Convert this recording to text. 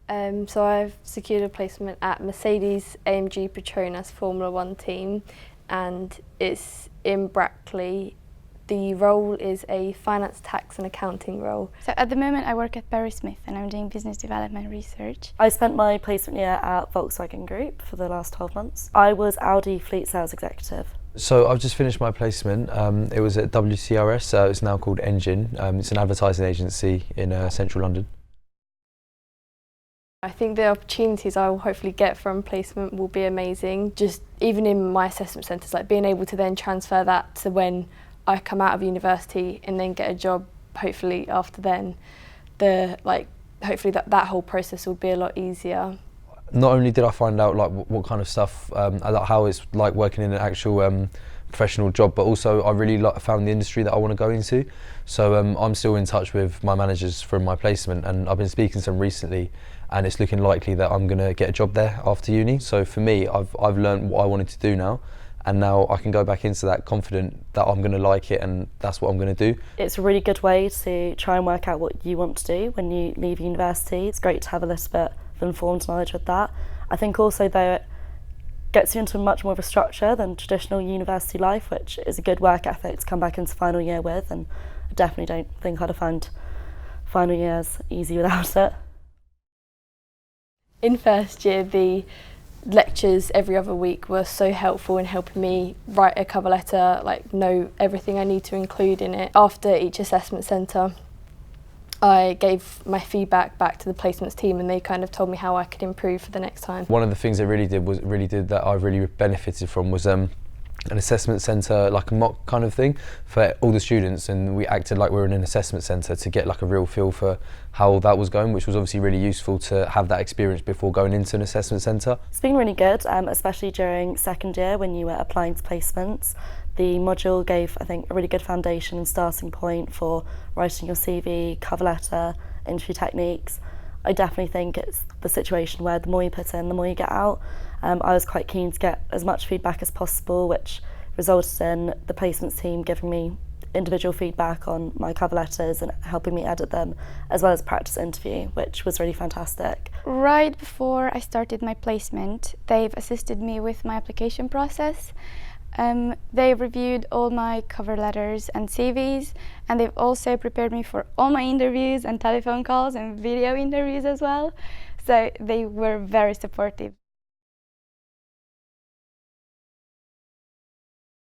So I've secured a placement at Mercedes AMG Petronas Formula One team, and it's in Brackley. The role is a finance, tax and accounting role. So at the moment I work at Barry Smith and I'm doing business development research. I spent my placement year at Volkswagen Group for the last 12 months. I was Audi Fleet Sales Executive. So I've just finished my placement. It was at WCRS, it's now called Engine. It's an advertising agency in central London. I think the opportunities I will hopefully get from placement will be amazing. Just even in my assessment centres, like being able to then transfer that to when I come out of university and then get a job, hopefully after then, hopefully that whole process will be a lot easier. Not only did I find out like what kind of stuff, how it's like working in an actual professional job, but also I really found the industry that I want to go into. So I'm still in touch with my managers from my placement, and I've been speaking to them recently, and it's looking likely that I'm going to get a job there after uni. So for me, I've learned what I wanted to do now, and now I can go back into that confident that I'm going to like it and that's what I'm going to do. It's a really good way to try and work out what you want to do when you leave university. It's great to have a little bit of informed knowledge with that. I think also though it gets you into much more of a structure than traditional university life, which is a good work ethic to come back into final year with, and I definitely don't think I'd have found final years easy without it. In first year, the lectures every other week were so helpful in helping me write a cover letter, know everything I need to include in it. After each assessment centre, I gave my feedback back to the placements team, and they kind of told me how I could improve for the next time. One of the things they really did that I really benefited from was an assessment centre, like a mock kind of thing for all the students, and we acted like we were in an assessment centre to get like a real feel for how that was going, which was obviously really useful to have that experience before going into an assessment centre. It's been really good, especially during second year when you were applying to placements. The module gave, I think, a really good foundation and starting point for writing your CV, cover letter, interview techniques. I definitely think it's the situation where the more you put in, the more you get out. I was quite keen to get as much feedback as possible, which resulted in the placements team giving me individual feedback on my cover letters and helping me edit them, as well as practice interview, which was really fantastic. Right before I started my placement, they've assisted me with my application process. They've reviewed all my cover letters and CVs, and they've also prepared me for all my interviews and telephone calls and video interviews as well. So they were very supportive.